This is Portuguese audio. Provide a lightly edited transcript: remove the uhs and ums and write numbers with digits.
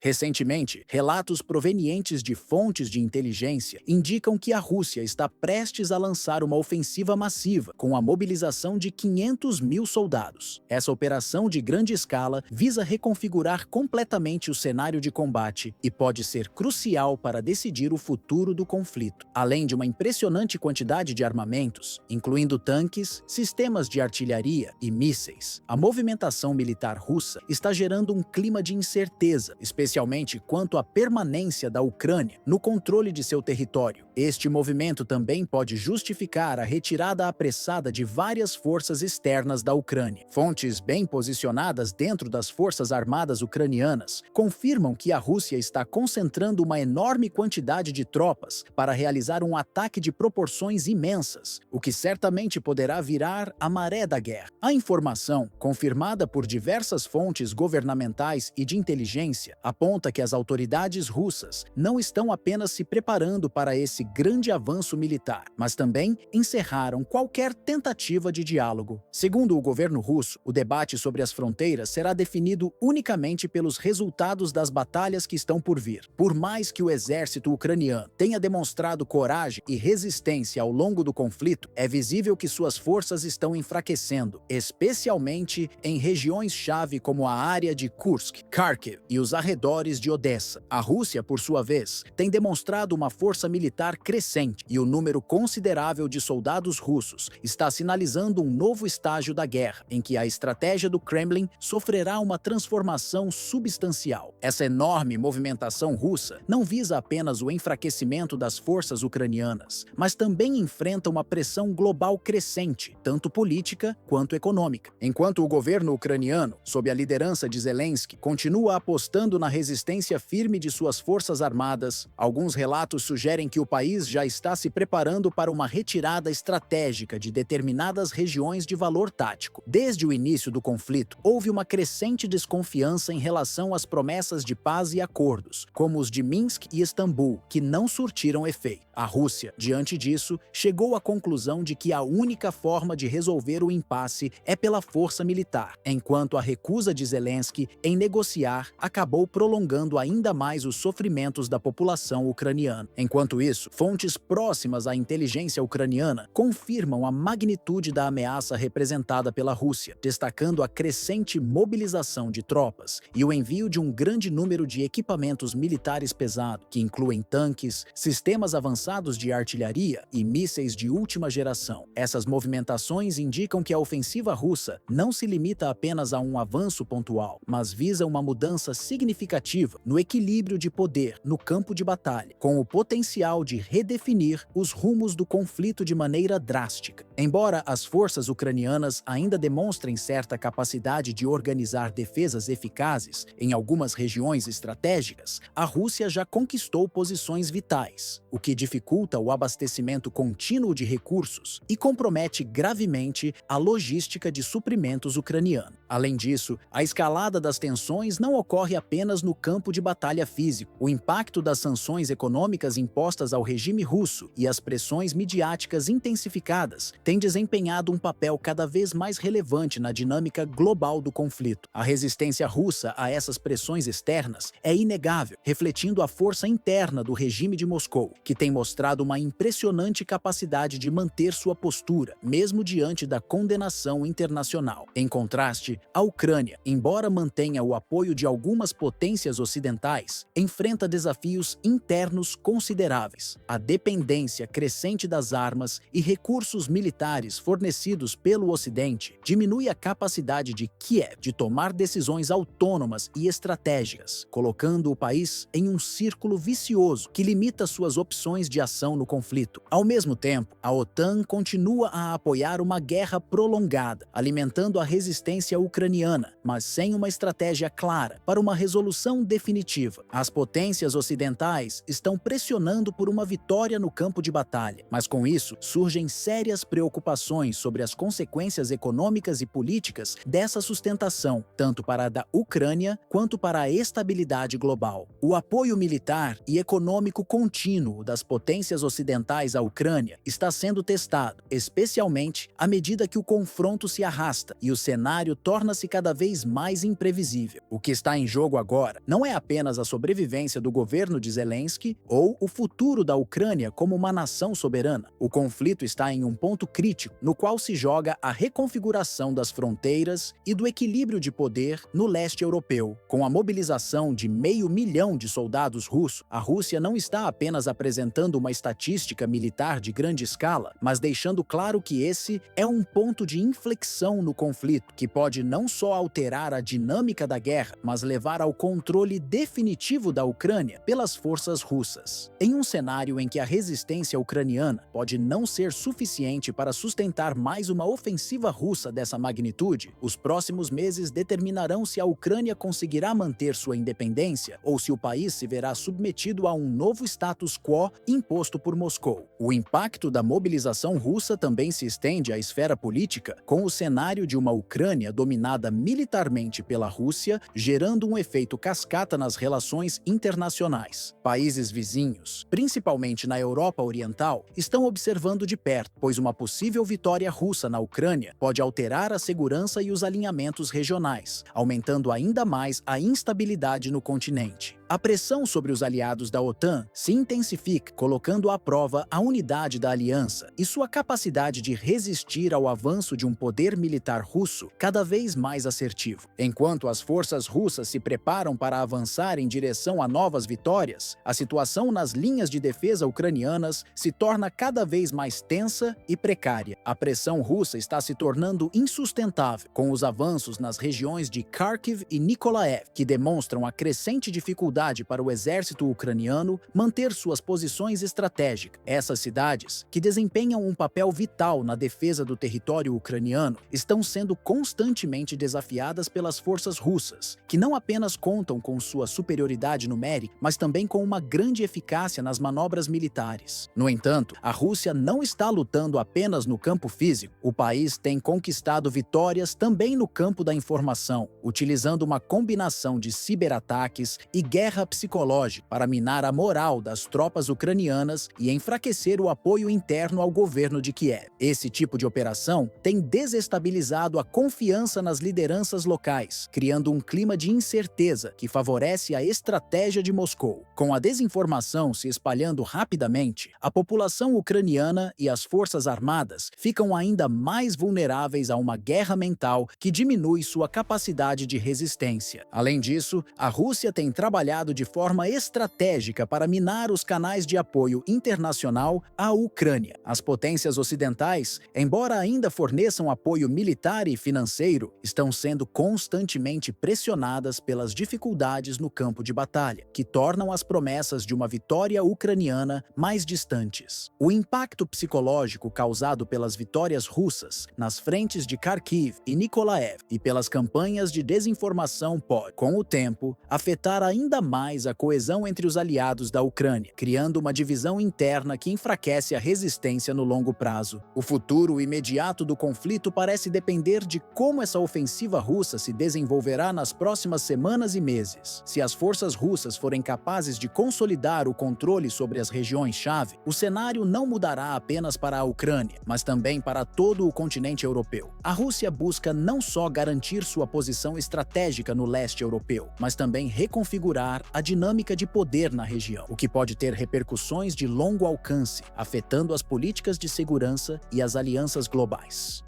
Recentemente, relatos provenientes de fontes de inteligência indicam que a Rússia está prestes a lançar uma ofensiva massiva com a mobilização de 500 mil soldados. Essa operação de grande escala visa reconfigurar completamente o cenário de combate e pode ser crucial para decidir o futuro do conflito. Além de uma impressionante quantidade de armamentos, incluindo tanques, sistemas de artilharia e mísseis, a movimentação militar russa está gerando um clima de incerteza, especialmente quanto à permanência da Ucrânia no controle de seu território. Este movimento também pode justificar a retirada apressada de várias forças externas da Ucrânia. Fontes bem posicionadas dentro das forças armadas ucranianas confirmam que a Rússia está concentrando uma enorme quantidade de tropas para realizar um ataque de proporções imensas, o que certamente poderá virar a maré da guerra. A informação, confirmada por diversas fontes governamentais e de inteligência, aponta que as autoridades russas não estão apenas se preparando para esse grande avanço militar, mas também encerraram qualquer tentativa de diálogo. Segundo o governo russo, o debate sobre as fronteiras será definido unicamente pelos resultados das batalhas que estão por vir. Por mais que o exército ucraniano tenha demonstrado coragem e resistência ao longo do conflito, é visível que suas forças estão enfraquecendo, especialmente em regiões-chave como a área de Kursk, Kharkiv e os arredores de Odessa. A Rússia, por sua vez, tem demonstrado uma força militar crescente e o número considerável de soldados russos está sinalizando um novo estágio da guerra, em que a estratégia do Kremlin sofrerá uma transformação substancial. Essa enorme movimentação russa não visa apenas o enfraquecimento das forças ucranianas, mas também enfrenta uma pressão global crescente, tanto política quanto econômica. Enquanto o governo ucraniano, sob a liderança de Zelensky, continua apostando na resistência firme de suas forças armadas, alguns relatos sugerem que o país já está se preparando para uma retirada estratégica de determinadas regiões de valor tático. Desde o início do conflito, houve uma crescente desconfiança em relação às promessas de paz e acordos, como os de Minsk e Istambul, que não surtiram efeito. A Rússia, diante disso, chegou à conclusão de que a única forma de resolver o impasse é pela força militar, enquanto a recusa de Zelensky em negociar acabou prolongando ainda mais os sofrimentos da população ucraniana. Enquanto isso, fontes próximas à inteligência ucraniana confirmam a magnitude da ameaça representada pela Rússia, destacando a crescente mobilização de tropas e o envio de um grande número de equipamentos militares pesados, que incluem tanques, sistemas avançados de artilharia e mísseis de última geração. Essas movimentações indicam que a ofensiva russa não se limita apenas a um avanço pontual, mas visa uma mudança significativa no equilíbrio de poder no campo de batalha, com o potencial de redefinir os rumos do conflito de maneira drástica. Embora as forças ucranianas ainda demonstrem certa capacidade de organizar defesas eficazes em algumas regiões estratégicas, a Rússia já conquistou posições vitais, o que dificulta o abastecimento contínuo de recursos e compromete gravemente a logística de suprimentos ucraniana. Além disso, a escalada das tensões não ocorre apenas no campo de batalha físico. O impacto das sanções econômicas impostas ao regime russo e as pressões midiáticas intensificadas têm desempenhado um papel cada vez mais relevante na dinâmica global do conflito. A resistência russa a essas pressões externas é inegável, refletindo a força interna do regime de Moscou, que tem mostrado uma impressionante capacidade de manter sua postura, mesmo diante da condenação internacional. Em contraste, a Ucrânia, embora mantenha o apoio de algumas potências ocidentais, enfrenta desafios internos consideráveis. A dependência crescente das armas e recursos militares fornecidos pelo Ocidente diminui a capacidade de Kiev de tomar decisões autônomas e estratégicas, colocando o país em um círculo vicioso que limita suas opções de ação no conflito. Ao mesmo tempo, a OTAN continua a apoiar uma guerra prolongada, alimentando a resistência ucraniana, mas sem uma estratégia clara para uma resolução definitiva. As potências ocidentais estão pressionando por uma vitória no campo de batalha, mas com isso surgem sérias preocupações sobre as consequências econômicas e políticas dessa sustentação, tanto para a da Ucrânia quanto para a estabilidade global. O apoio militar e econômico contínuo das potências ocidentais à Ucrânia está sendo testado, especialmente à medida que o confronto se arrasta e o cenário torna-se cada vez mais imprevisível. O que está em jogo agora agora não é apenas a sobrevivência do governo de Zelensky ou o futuro da Ucrânia como uma nação soberana. O conflito está em um ponto crítico, no qual se joga a reconfiguração das fronteiras e do equilíbrio de poder no leste europeu. Com a mobilização de 500 mil de soldados russos, a Rússia não está apenas apresentando uma estatística militar de grande escala, mas deixando claro que esse é um ponto de inflexão no conflito, que pode não só alterar a dinâmica da guerra, mas levar ao controle definitivo da Ucrânia pelas forças russas. Em um cenário em que a resistência ucraniana pode não ser suficiente para sustentar mais uma ofensiva russa dessa magnitude, os próximos meses determinarão se a Ucrânia conseguirá manter sua independência ou se o país se verá submetido a um novo status quo imposto por Moscou. O impacto da mobilização russa também se estende à esfera política, com o cenário de uma Ucrânia dominada militarmente pela Rússia, gerando um efeito cascata nas relações internacionais. Países vizinhos, principalmente na Europa Oriental, estão observando de perto, pois uma possível vitória russa na Ucrânia pode alterar a segurança e os alinhamentos regionais, aumentando ainda mais a instabilidade no continente. A pressão sobre os aliados da OTAN se intensifica, colocando à prova a unidade da aliança e sua capacidade de resistir ao avanço de um poder militar russo cada vez mais assertivo. Enquanto as forças russas se preparam para avançar em direção a novas vitórias, a situação nas linhas de defesa ucranianas se torna cada vez mais tensa e precária. A pressão russa está se tornando insustentável, com os avanços nas regiões de Kharkiv e Nikolaev, que demonstram a crescente dificuldade para o exército ucraniano manter suas posições estratégicas. Essas cidades, que desempenham um papel vital na defesa do território ucraniano, estão sendo constantemente desafiadas pelas forças russas, que não apenas contam com sua superioridade numérica, mas também com uma grande eficácia nas manobras militares. No entanto, a Rússia não está lutando apenas no campo físico. O país tem conquistado vitórias também no campo da informação, utilizando uma combinação de ciberataques e guerra psicológica para minar a moral das tropas ucranianas e enfraquecer o apoio interno ao governo de Kiev. Esse tipo de operação tem desestabilizado a confiança nas lideranças locais, criando um clima de incerteza que favorece a estratégia de Moscou. Com a desinformação se espalhando rapidamente, a população ucraniana e as forças armadas ficam ainda mais vulneráveis a uma guerra mental que diminui sua capacidade de resistência. Além disso, a Rússia tem trabalhado de forma estratégica para minar os canais de apoio internacional à Ucrânia. As potências ocidentais, embora ainda forneçam apoio militar e financeiro, estão sendo constantemente pressionadas pelas dificuldades no campo de batalha, que tornam as promessas de uma vitória ucraniana mais distantes. O impacto psicológico causado pelas vitórias russas nas frentes de Kharkiv e Nikolaev e pelas campanhas de desinformação pode, com o tempo, afetar ainda mais a coesão entre os aliados da Ucrânia, criando uma divisão interna que enfraquece a resistência no longo prazo. O futuro imediato do conflito parece depender de como essa ofensiva russa se desenvolverá nas próximas semanas e meses. Se as forças russas forem capazes de consolidar o controle sobre as regiões-chave, o cenário não mudará apenas para a Ucrânia, mas também para todo o continente europeu. A Rússia busca não só garantir sua posição estratégica no leste europeu, mas também reconfigurar a dinâmica de poder na região, o que pode ter repercussões de longo alcance, afetando as políticas de segurança e as alianças globais.